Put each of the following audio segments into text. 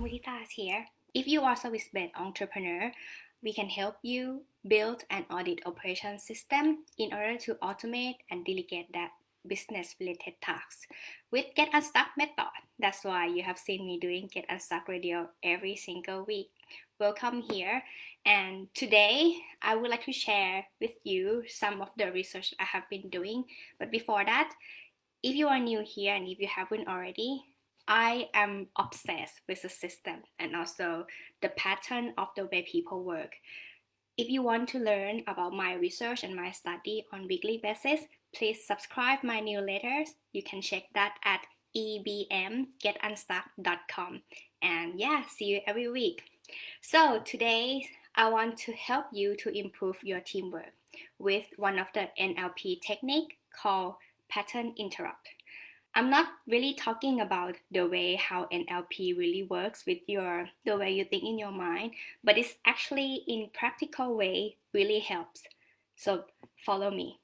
Mutita here. If you are a service-based entrepreneur, we can help you build an audit operation system in order to automate and delegate that business-related tasks with Get UNSTUCK method. That's why you have seen me doing Get UNSTUCK Radio every single week. Welcome here. And today, I would like to share with you some of the research I have been doing. But before that, if you are new here and if you haven't already, I am obsessed with the system and also the pattern of the way people work. If you want to learn about my research and my study on weekly basis, please subscribe my newsletters. You can check that at ebmgetunstuck.com. And yeah, see you every week. So today, I want to help you to improve your teamwork with one of the NLP technique called pattern interrupt. I'm not really talking about the way how NLP really works with the way you think in your mind, but it's actually in practical way really helps. So follow me.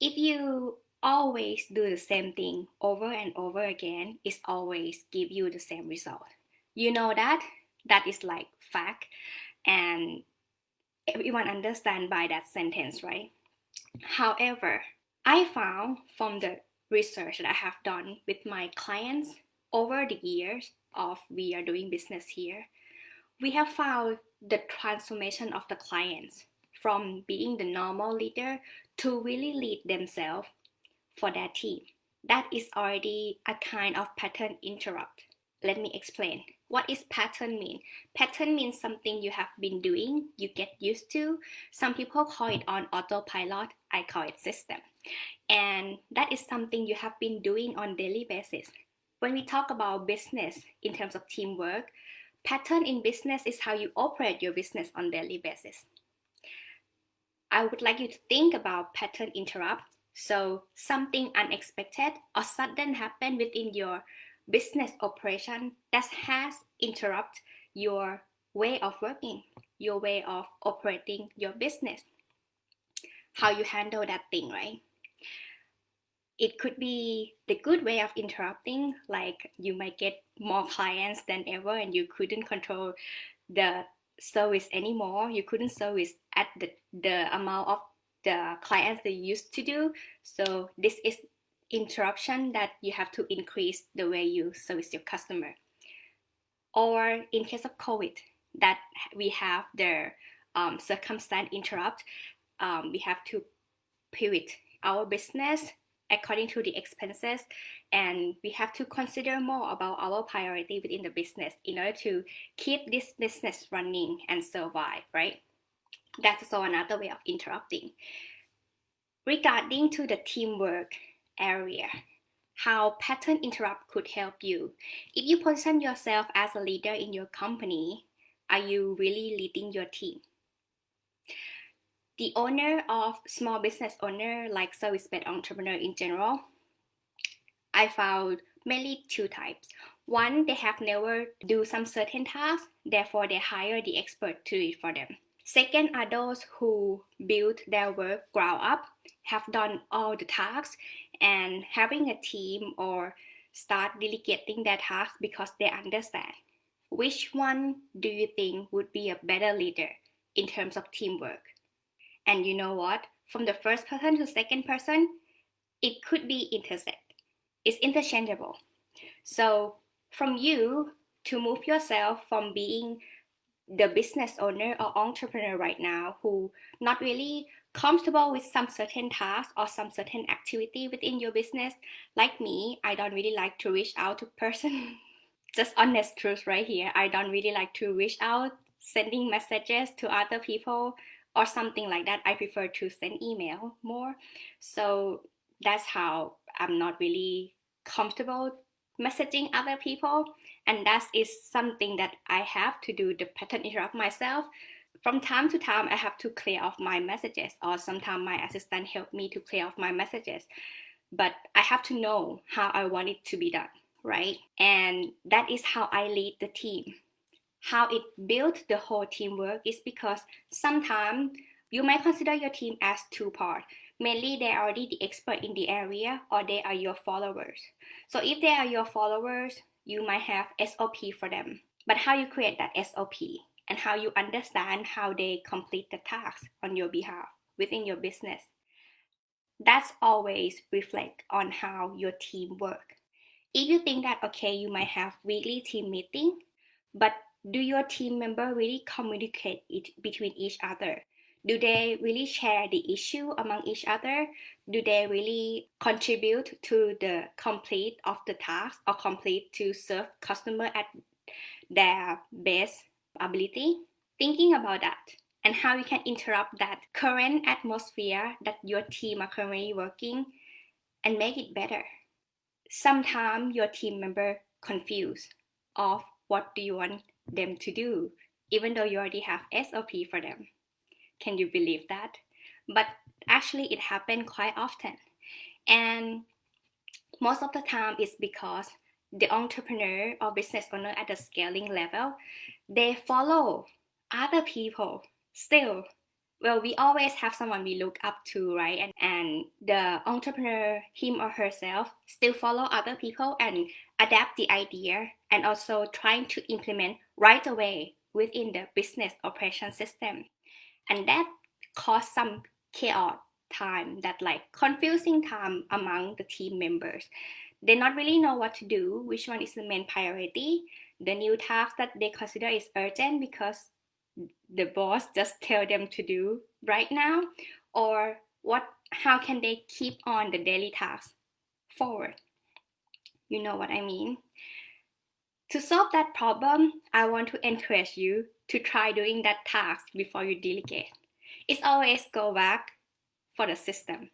If you always do the same thing over and over again, it's always give you the same result. You know that is like fact, and everyone understand by that sentence, right? However, I found from the research that I have done with my clients over the years of we are doing business here, we have found the transformation of the clients from being the normal leader to really lead themselves for their team. That is already a kind of pattern interrupt. Let me explain. What is pattern mean? Pattern means something you have been doing, you get used to. Some people call it on autopilot, I call it system. And that is something you have been doing on daily basis. When we talk about business in terms of teamwork, pattern in business is how you operate your business on daily basis. I would like you to think about pattern interrupt. So something unexpected or sudden happen within your business operation that has interrupt your way of working, your way of operating your business, how you handle that thing, right? It could be the good way of interrupting, like you might get more clients than ever and you couldn't control the service anymore. You couldn't service at the amount of the clients that you used to do. So this is interruption that you have to increase the way you service your customer. Or in case of COVID, that we have the circumstance interrupt, we have to pivot our business according to the expenses, and we have to consider more about our priority within the business in order to keep this business running and survive, right? That's also another way of interrupting. Regarding to the teamwork area, how pattern interrupt could help you. If you position yourself as a leader in your company, are you really leading your team? The owner of small business owner, like service-based entrepreneur in general, I found mainly two types. One, they have never do some certain tasks, therefore they hire the expert to do it for them. Second are those who build their work ground up, have done all the tasks, and having a team or start delegating their tasks because they understand. Which one do you think would be a better leader in terms of teamwork? And you know what? From the first person to second person, it could be intersect. It's interchangeable. So from you to move yourself from being the business owner or entrepreneur right now who not really comfortable with some certain task or some certain activity within your business, like me, I don't really like to reach out to person. Just honest truth right here. I don't really like to reach out, sending messages to other people or something like that. I prefer to send email more. So that's how I'm not really comfortable messaging other people, and that is something that I have to do the pattern interrupt myself. From time to time, I have to clear off my messages, or sometimes my assistant help me to clear off my messages. But I have to know how I want it to be done, right? And that is how I lead the team. How it built the whole teamwork is because sometimes you might consider your team as two parts. Mainly, they are already the expert in the area, or they are your followers. So if they are your followers, you might have SOP for them. But how you create that SOP and how you understand how they complete the task on your behalf within your business, that's always reflect on how your team work. If you think that, okay, you might have weekly team meeting, but do your team member really communicate it between each other? Do they really share the issue among each other? Do they really contribute to the complete of the task or complete to serve customer at their best ability? Thinking about that and how you can interrupt that current atmosphere that your team are currently working and make it better. Sometimes your team member confused of what do you want them to do, even though you already have SOP for them. Can you believe that? But actually it happens quite often. And most of the time it's because the entrepreneur or business owner at the scaling level, they follow other people still. Well, we always have someone we look up to, right? And the entrepreneur, him or herself, still follow other people and adapt the idea and also trying to implement right away within the business operation system. And that caused some chaos time, that like confusing time among the team members. They not really know what to do, which one is the main priority, the new task that they consider is urgent because the boss just tell them to do right now, or how can they keep on the daily tasks forward. You know what I mean? To solve that problem, I want to encourage you to try doing that task before you delegate. It's always go back for the system.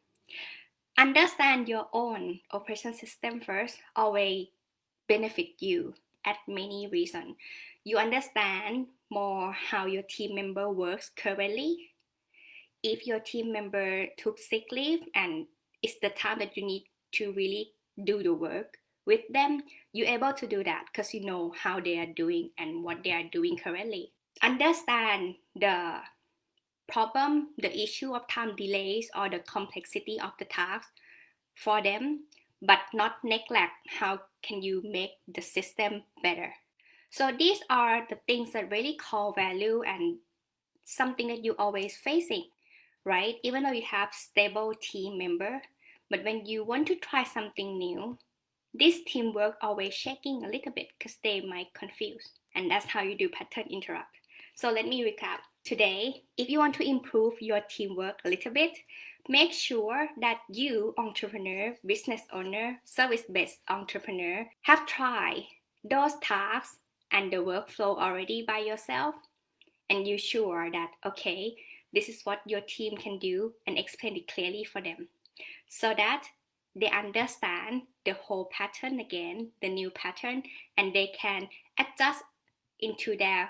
Understand your own operation system first, always benefit you at many reasons. You understand more how your team member works currently. If your team member took sick leave and it's the time that you need to really do the work with them, you're able to do that because you know how they are doing and what they are doing currently. Understand the problem, the issue of time delays or the complexity of the task for them, but not neglect how can you make the system better. So these are the things that really call value and something that you always facing, right? Even though you have stable team member, but when you want to try something new, this teamwork always shaking a little bit because they might confuse. And that's how you do pattern interrupt. So let me recap. Today, if you want to improve your teamwork a little bit, make sure that you, entrepreneur, business owner, service-based entrepreneur, have tried those tasks and the workflow already by yourself, and you're sure that, okay, this is what your team can do, and explain it clearly for them so that they understand the whole pattern again, the new pattern, and they can adjust into their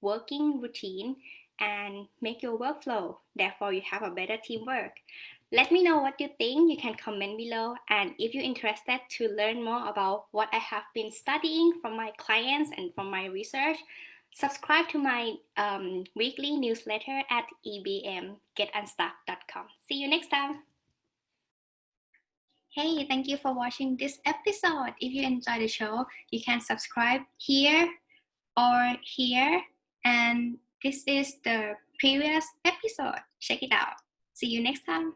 working routine and make your workflow. Therefore, you have a better teamwork. Let me know what you think. You can comment below. And if you're interested to learn more about what I have been studying from my clients and from my research, subscribe to my weekly newsletter at ebmgetunstuck.com. See you next time. Hey, thank you for watching this episode. If you enjoyed the show, you can subscribe here or here. And this is the previous episode. Check it out. See you next time.